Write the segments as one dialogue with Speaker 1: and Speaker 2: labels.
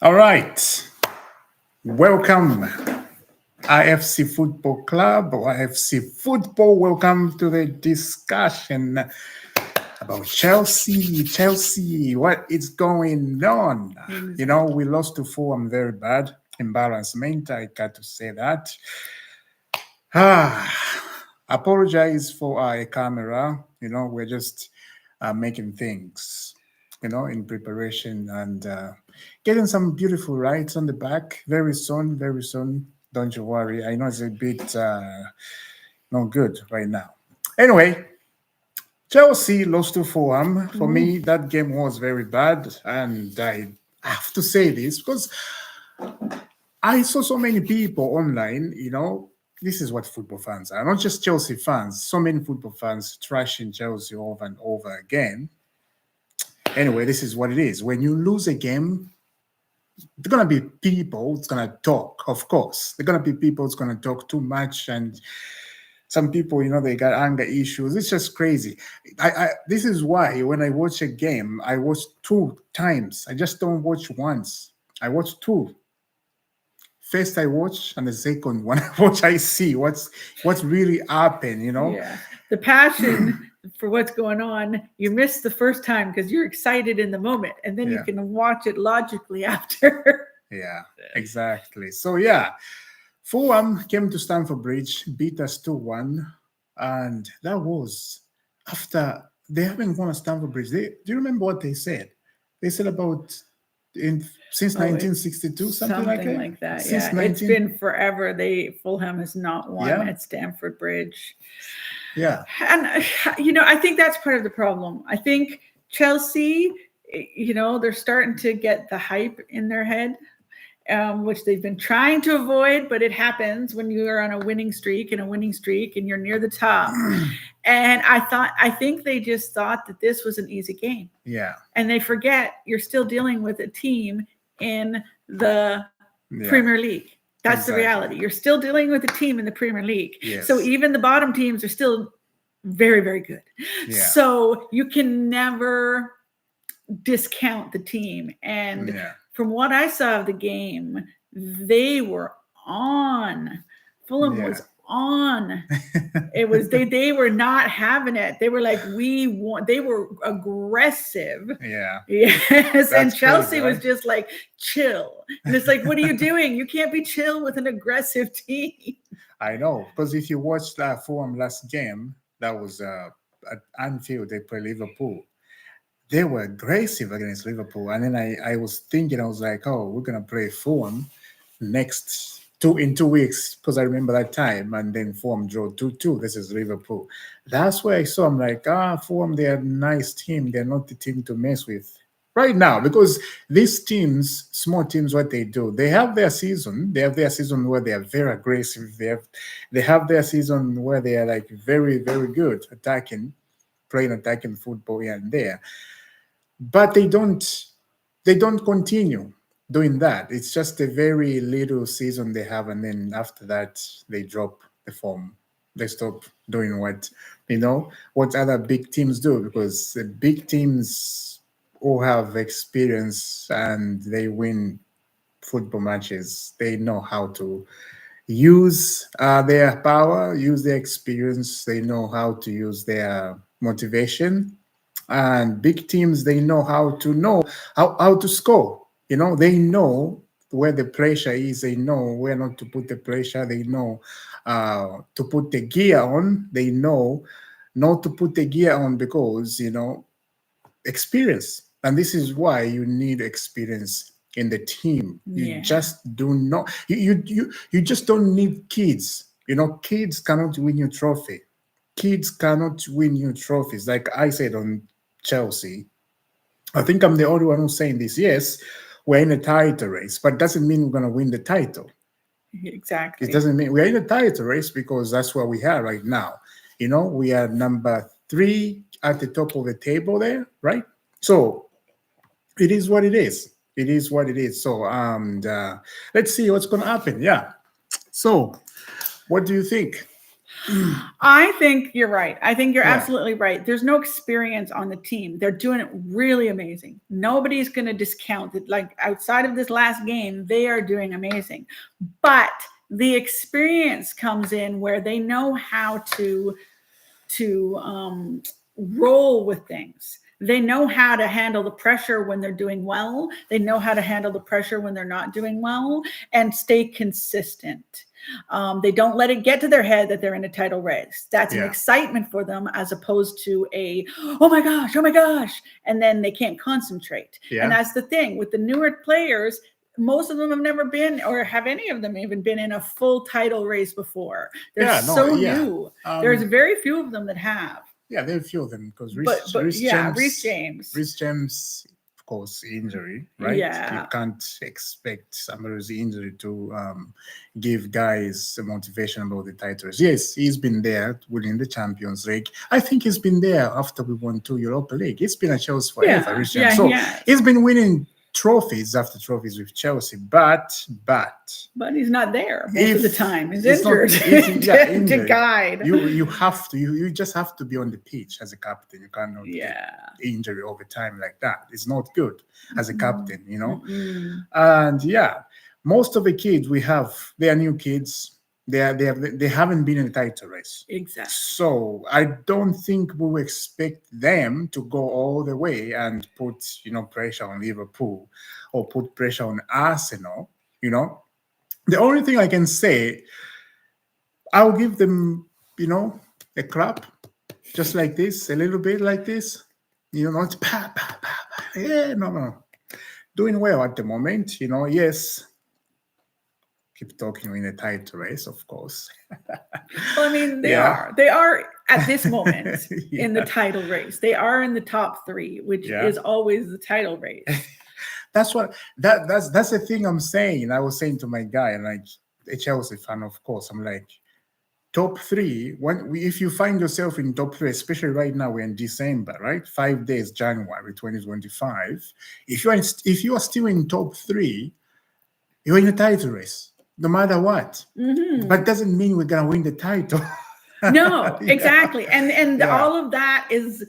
Speaker 1: All right. Welcome, IFC Football Club or IFC Football. Welcome to the discussion about Chelsea. Chelsea, what is going on? You know, we lost to Fulham very bad. Embarrassment, I got to say that. Apologize for our camera. You know, we're just making things, in preparation and getting some beautiful rides on the back very soon, very soon. Don't you worry. I know it's a bit not good right now. Anyway, Chelsea lost to Fulham. For me, that game was very bad, and I have to say this because I saw so many people online, this is what football fans are, not just Chelsea fans, so many football fans trashing Chelsea over and over again. Anyway, this is what it is. When you lose a game, there's going to be people that's going to talk, of course. There's going to be people that's going to talk too much, and some people, they got anger issues. It's just crazy. This is why when I watch a game, I watch two times. I just don't watch once. I watch two. First I watch, and the second one I watch, I see what's really happened,
Speaker 2: Yeah. The passion for what's going on, you miss the first time because you're excited in the moment, and then you can watch it logically after.
Speaker 1: Yeah, exactly. So, Fulham came to Stamford Bridge, beat us 2-1, and that was after they haven't won at Stamford Bridge. Do you remember what they said? They said about since 1962, something like that.
Speaker 2: Since it's been forever. Fulham has not won at Stamford Bridge.
Speaker 1: Yeah,
Speaker 2: and I think that's part of the problem. I think Chelsea, they're starting to get the hype in their head, which they've been trying to avoid, but it happens when you are on a winning streak and you're near the top. And I think they just thought that this was an easy game.
Speaker 1: Yeah.
Speaker 2: And they forget you're still dealing with a team in the Premier League. That's the reality. You're still dealing with a team in the Premier League.
Speaker 1: Yes.
Speaker 2: So even the bottom teams are still very, very good.
Speaker 1: Yeah.
Speaker 2: So you can never discount the team. And from what I saw of the game, they were on. Fulham was on. It was they were not having it. They were like, we want. They were aggressive.
Speaker 1: Yeah.
Speaker 2: Yes.
Speaker 1: That's
Speaker 2: and Chelsea
Speaker 1: crazy, right?
Speaker 2: was just like chill. And it's like, what are you doing? You can't be chill with an aggressive team.
Speaker 1: I know, because if you watched that Fulham last game, that was at Anfield. They played Liverpool. They were aggressive against Liverpool, and then I was thinking, I was like, oh, we're gonna play Fulham in 2 weeks, because I remember that time, and then Fulham drew 2-2. This is Liverpool. That's where I saw. I'm like, Fulham, they're a nice team. They're not the team to mess with right now, because these teams, small teams, what they do, they have their season. They have their season where they are very aggressive. They have their season where they are like very, very good playing attacking football here and there. But they don't continue doing that. It's just a very little season they have, and then after that they drop the form. They stop doing what other big teams do, because the big teams all have experience and they win football matches. They know how to use their power, use their experience. They know how to use their motivation. And big teams, they know how to score. They know where the pressure is. They know where not to put the pressure. They know to put the gear on. They know not to put the gear on because experience. And this is why you need experience in the team. You just do not. You just don't need kids. Kids cannot win you trophy. Kids cannot win you trophies. Like I said on Chelsea, I think I'm the only one who's saying this. Yes, we're in a title race, but doesn't mean we're going to win the title.
Speaker 2: Exactly.
Speaker 1: It doesn't mean we're in a title race, because that's where we are right now. We are number 3 at the top of the table there, right? So it is what it is. It is what it is. So let's see what's going to happen. Yeah. So what do you think?
Speaker 2: I think you're right. I think you're
Speaker 1: Yeah.
Speaker 2: absolutely right. There's no experience on the team. They're doing it really amazing. Nobody's going to discount it. Like outside of this last game, they are doing amazing. But the experience comes in where they know how to roll with things. They know how to handle the pressure when they're doing well. They know how to handle the pressure when they're not doing well, and stay consistent. They don't let it get to their head that they're in a title race. That's an excitement for them, as opposed to a, oh my gosh, and then they can't concentrate.
Speaker 1: Yeah.
Speaker 2: And that's the thing with the newer players. Most of them have never been, or have any of them even been in a full title race before. They're new. There's very few of them that have.
Speaker 1: Yeah, there are a few of them because
Speaker 2: Reece James,
Speaker 1: of course, injury, right?
Speaker 2: Yeah.
Speaker 1: You can't expect somebody's injury to give guys the motivation about the titles. Yes, he's been there winning the Champions League. I think he's been there after we won 2 Europa League. It's been a Chelsea forever, Reece James. So he's been winning trophies after trophies with Chelsea, but
Speaker 2: he's not there most of the time. He's injured to guide.
Speaker 1: You have to you just have to be on the pitch as a captain. You cannot get injury over time like that. It's not good as a captain, you know. And most of the kids we have, they are new kids. They haven't been in a title race.
Speaker 2: Exactly.
Speaker 1: So I don't think we will expect them to go all the way and put, pressure on Liverpool or put pressure on Arsenal, The only thing I can say, I'll give them, a clap, just like this, a little bit like this, not pa, pa, pa, pa. Yeah, no. Doing well at the moment, yes. Keep talking in a title race, of course.
Speaker 2: Well, I mean, they are at this moment in the title race. They are in the top 3, which is always the title race.
Speaker 1: That's the thing I'm saying. I was saying to my guy, and like a Chelsea fan, of course, I'm like, top 3. If you find yourself in top 3, especially right now, we're in December, right? 5 days, January 2025. If you are still in top 3, you're in a title race. No matter what, but doesn't mean we're gonna win the title.
Speaker 2: No, exactly, and all of that is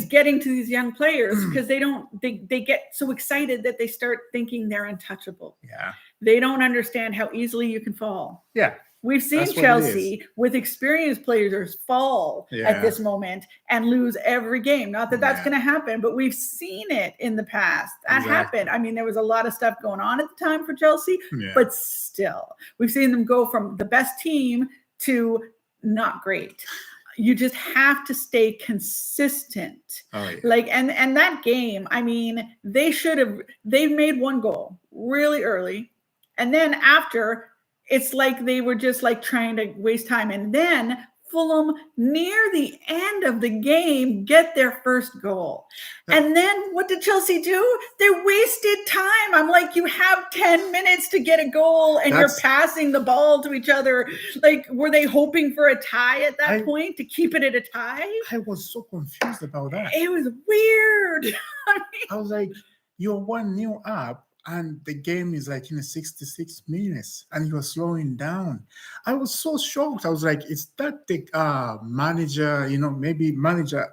Speaker 2: getting to these young players because they get so excited that they start thinking they're untouchable.
Speaker 1: Yeah,
Speaker 2: they don't understand how easily you can fall.
Speaker 1: Yeah.
Speaker 2: We've seen Chelsea with experienced players fall at this moment and lose every game. Not that that's going to happen, but we've seen it in the past. That happened. I mean, there was a lot of stuff going on at the time for Chelsea, but still, we've seen them go from the best team to not great. You just have to stay consistent. Like, and that game, I mean, they made one goal really early. And then after, it's like they were just like trying to waste time. And then Fulham, near the end of the game, get their first goal. And then what did Chelsea do? They wasted time. I'm like, you have 10 minutes to get a goal and you're passing the ball to each other. Like, were they hoping for a tie at that point to keep it at a tie?
Speaker 1: I was so confused about that.
Speaker 2: It was weird.
Speaker 1: I was like, you're 1-0 up. And the game is like in 66 minutes and you're slowing down. I was so shocked. I was like, is that the manager, maybe manager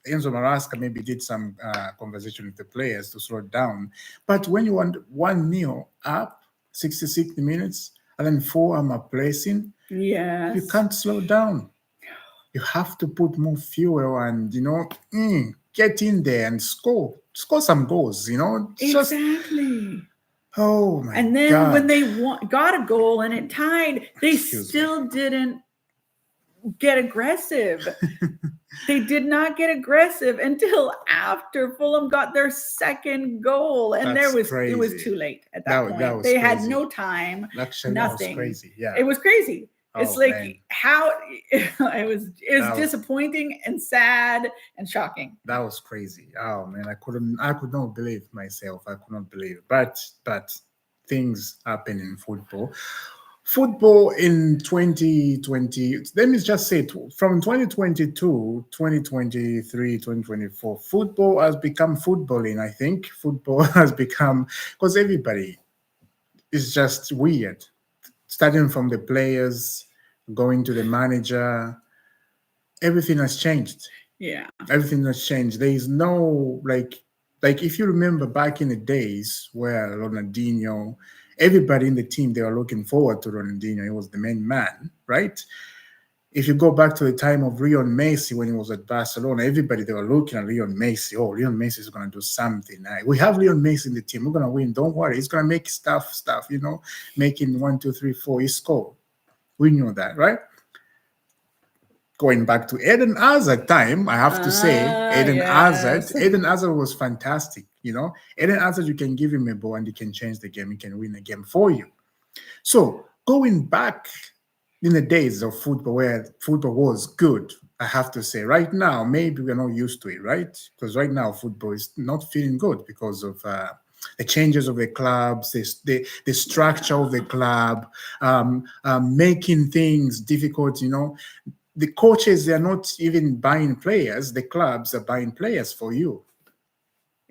Speaker 1: Enzo Maresca maybe did some conversation with the players to slow down. But when you want 1-0 up, 66 minutes, and then 4 are placing, you can't slow down. You have to put more fuel and, get in there and score some goals,
Speaker 2: Exactly.
Speaker 1: Oh my God.
Speaker 2: And then when they got a goal and it tied, they still didn't get aggressive. They did not get aggressive until after Fulham got their second goal. And it was too late at that point. They had no time, nothing.
Speaker 1: That was crazy. Yeah.
Speaker 2: It was crazy. It's how it was disappointing and sad and shocking.
Speaker 1: That was crazy. Oh man, I could not believe myself. I could not believe. But things happen in football. Football in 2020, let me just say, from 2022, 2023, 2024, football has become footballing, I think. Football has become, because everybody is just weird. Starting from the players going to the manager, everything has changed.
Speaker 2: Yeah.
Speaker 1: Everything has changed. There is no like if you remember back in the days where Ronaldinho, everybody in the team they were looking forward to Ronaldinho. He was the main man, right? If you go back to the time of Lionel Messi when he was at Barcelona, everybody they were looking at Lionel Messi. Oh, Lionel Messi is gonna do something. We have Lionel Messi in the team. We're gonna win. Don't worry. He's gonna make stuff. Making 1, 2, 3, 4. He score. We knew that, right? Going back to Eden Hazard time, I have to say,
Speaker 2: Yes.
Speaker 1: Eden Hazard was fantastic. Eden Hazard, you can give him a ball and he can change the game. He can win a game for you. So going back in the days of football where football was good, I have to say, right now, maybe we're not used to it, right? Because right now football is not feeling good because of the changes of the clubs, the structure of the club, making things difficult, the coaches, they're not even buying players. The clubs are buying players for you.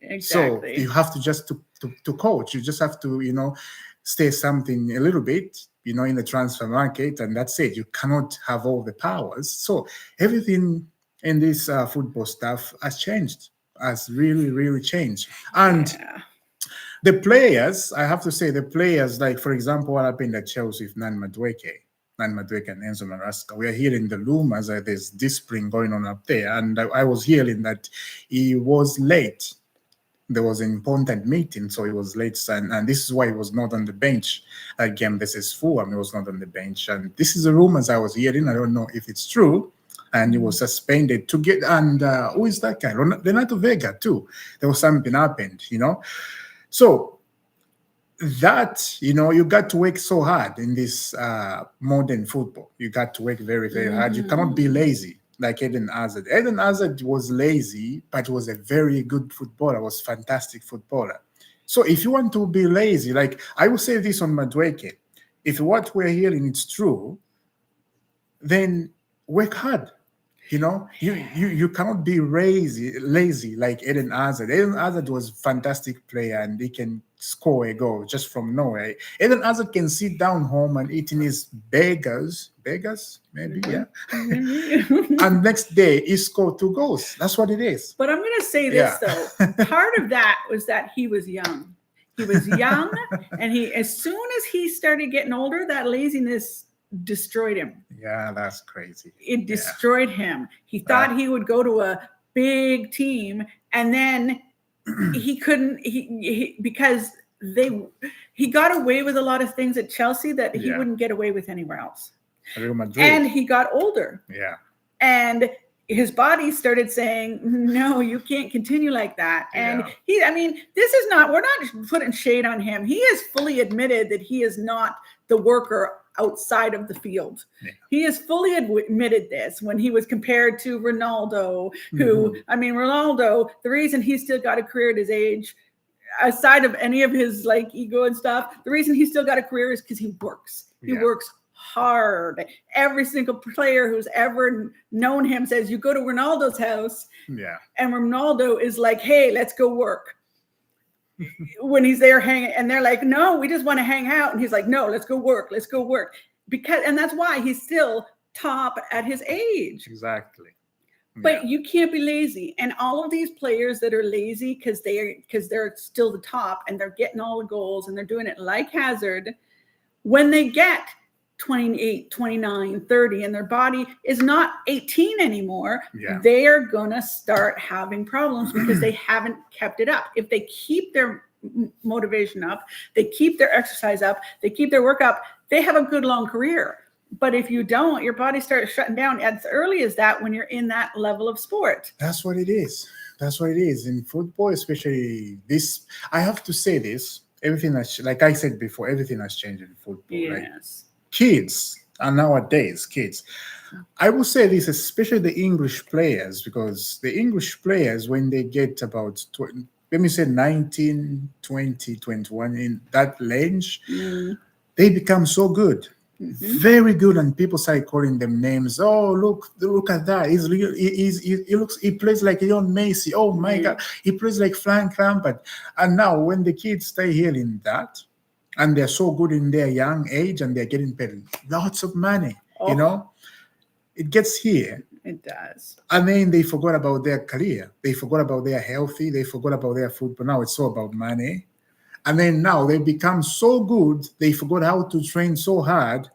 Speaker 2: Exactly.
Speaker 1: So you have to just to coach. You just have to, stay something a little bit, in the transfer market, and that's it. You cannot have all the powers. So everything in this football stuff has changed, has really, really changed. And the players, I have to say, the players, like for example, what happened at Chelsea with Nan Madueke and Enzo Maraska. We are hearing the rumors that there's discipline going on up there. And I was hearing that he was late. There was an important meeting, so he was late. And this is why he was not on the bench again. This is Fulham. He was not on the bench. And this is the rumors I was hearing. I don't know if it's true. And he was suspended to get. And who is that guy? Renato Vega, too. There was something happened, So that you got to work so hard in this modern football. You got to work very, very hard. You cannot be lazy like Eden Hazard. Eden Hazard was lazy, but was a very good footballer. Was fantastic footballer. So if you want to be lazy, like I will say this on Madueke, if what we're hearing is true, then work hard. You cannot be lazy like Eden Hazard. Eden Hazard was a fantastic player and he can score a goal just from nowhere. Eden Hazard can sit down home and eat in his burgers, maybe, yeah. And next day he scored 2 goals. That's what it is.
Speaker 2: But I'm going to say this though. Part of that was that he was young. He was young, and as soon as he started getting older, that laziness destroyed him.
Speaker 1: Yeah, that's crazy.
Speaker 2: It destroyed him. He thought he would go to a big team, and then he couldn't. Because he got away with a lot of things at Chelsea that he wouldn't get away with anywhere else.
Speaker 1: Real Madrid.
Speaker 2: And he got older.
Speaker 1: Yeah.
Speaker 2: And his body started saying, no, you can't continue like that. And this is not, we're not putting shade on him. He has fully admitted that he is not the worker outside of the field. Yeah. He has fully admitted this when he was compared to Ronaldo, who, Ronaldo, the reason he's still got a career at his age, aside of any of his ego and stuff, the reason he's still got a career is because he works. He works hard. Every single player who's ever known him says, you go to Ronaldo's house, and Ronaldo is like, hey, let's go work. When he's there hanging, and they're like, no, we just want to hang out. And he's like, no, let's go work. And that's why he's still top at his age.
Speaker 1: Exactly.
Speaker 2: But you can't be lazy. And all of these players that are lazy because they're still the top and they're getting all the goals and they're doing it like Hazard, when they get 28, 29, 30, and their body is not 18 anymore, they are going to start having problems because they haven't kept it up. If they keep their motivation up, they keep their exercise up, they keep their work up, they have a good long career. But if you don't, your body starts shutting down as early as that when you're in that level of sport.
Speaker 1: That's what it is. That's what it is. In football, especially this, I have to say this, everything has, like I said before, everything has changed in football.
Speaker 2: Yes.
Speaker 1: Like, kids and nowadays kids, I will say this, especially the English players, because the English players, when they get about 19, 20, 21, in that range, they become so good, very good, and people start calling them names. Oh, look at that, he plays like Lionel Messi. Oh my God, he plays like Frank Lampard. And now when the kids start hearing that, and they're so good in their young age, and they're getting paid lots of money. You know, it gets here.
Speaker 2: It does.
Speaker 1: And then they forgot about their career. They forgot about their healthy. They forgot about their football. Now it's all about money. And then now they become so good, they forgot how to train so hard.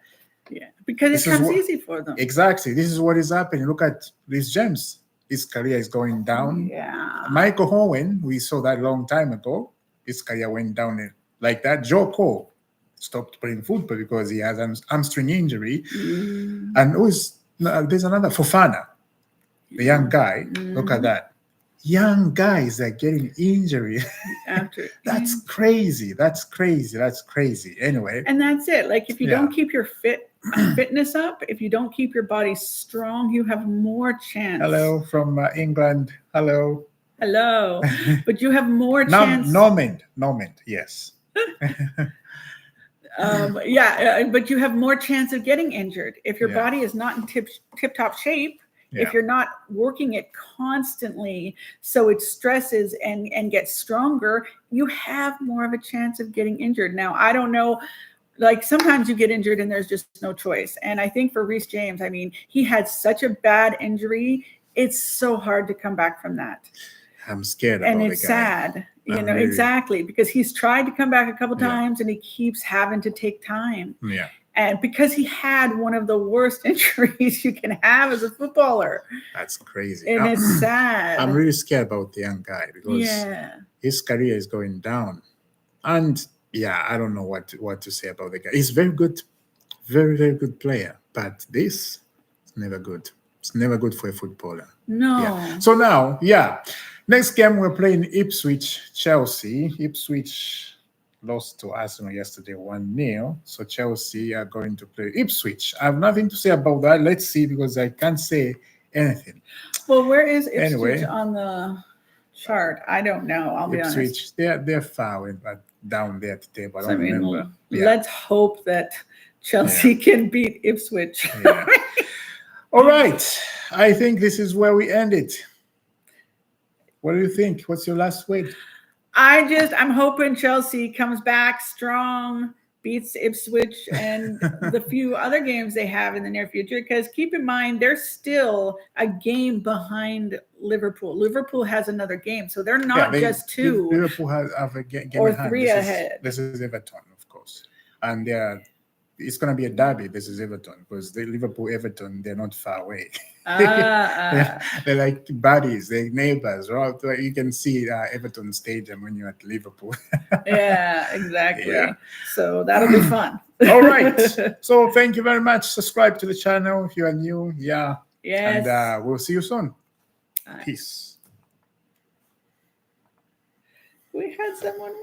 Speaker 2: Yeah, because
Speaker 1: This
Speaker 2: it
Speaker 1: is
Speaker 2: comes
Speaker 1: what-
Speaker 2: easy for them.
Speaker 1: Exactly. This is what is happening. Look at Rhys James. His career is going down.
Speaker 2: Yeah.
Speaker 1: Michael Owen, we saw that long time ago. His career went down like that. Joe Cole stopped playing football because he has an hamstring injury. And there's another Fofana, the young guy. Look at that. Young guys are getting injury.
Speaker 2: After
Speaker 1: That's crazy. That's crazy. That's crazy. Anyway.
Speaker 2: And that's it. Like if you
Speaker 1: Yeah.
Speaker 2: don't keep your fitness up, if you don't keep your body strong, you have more chance.
Speaker 1: Hello from England. Hello.
Speaker 2: Hello. But you have more chance.
Speaker 1: Normand. Yes.
Speaker 2: But you have more chance of getting injured if your
Speaker 1: Yeah.
Speaker 2: body is not in tip-top shape.
Speaker 1: Yeah.
Speaker 2: If you're not working it constantly so it stresses and gets stronger, you have more of a chance of getting injured. Now, I don't know, like sometimes you get injured and there's just no choice. And I think for Rhys James, I mean, he had such a bad injury. It's so hard to come back from that.
Speaker 1: I'm scared about
Speaker 2: And
Speaker 1: the
Speaker 2: it's
Speaker 1: guy.
Speaker 2: sad,
Speaker 1: Really-
Speaker 2: exactly, because he's tried to come back a couple
Speaker 1: Yeah.
Speaker 2: times and he keeps having to take time.
Speaker 1: Yeah.
Speaker 2: And because he had one of the worst injuries you can have as a footballer.
Speaker 1: That's crazy.
Speaker 2: And it's sad.
Speaker 1: I'm really scared about the young guy because his career is going down. And yeah, I don't know what to say about the guy. He's very good, very, very good player. But this is never good. It's never good for a footballer.
Speaker 2: No.
Speaker 1: Yeah. So now, next game we're playing Ipswich, Chelsea. Ipswich lost to Arsenal yesterday 1-0. So Chelsea are going to play Ipswich. I have nothing to say about that. Let's see, because I can't say anything.
Speaker 2: Well, where is Ipswich
Speaker 1: Anyway.
Speaker 2: on the chart? I don't know. I'll be honest.
Speaker 1: Ipswich, they're far away, but down there at the table. I
Speaker 2: So,
Speaker 1: don't remember. Yeah.
Speaker 2: let's hope that Chelsea can beat Ipswich.
Speaker 1: Yeah. All right. I think this is where we end it. What do you think? What's your last word?
Speaker 2: I'm hoping Chelsea comes back strong, beats Ipswich and the few other games they have in the near future. Because keep in mind, they're still a game behind Liverpool. Liverpool has another game, so they're not just two.
Speaker 1: Liverpool have a game
Speaker 2: or
Speaker 1: ahead.
Speaker 2: three ahead.
Speaker 1: This is Everton, of course. And it's going to be a derby. This is Everton, because Liverpool-Everton, they're not far away. They're like buddies, they're neighbors. Right? You can see Everton Stadium when you're at Liverpool.
Speaker 2: Yeah, exactly.
Speaker 1: Yeah.
Speaker 2: So that'll be fun.
Speaker 1: All right. So thank you very much. Subscribe to the channel if you are new. Yeah.
Speaker 2: Yes.
Speaker 1: And we'll see you soon. Peace.
Speaker 2: We had someone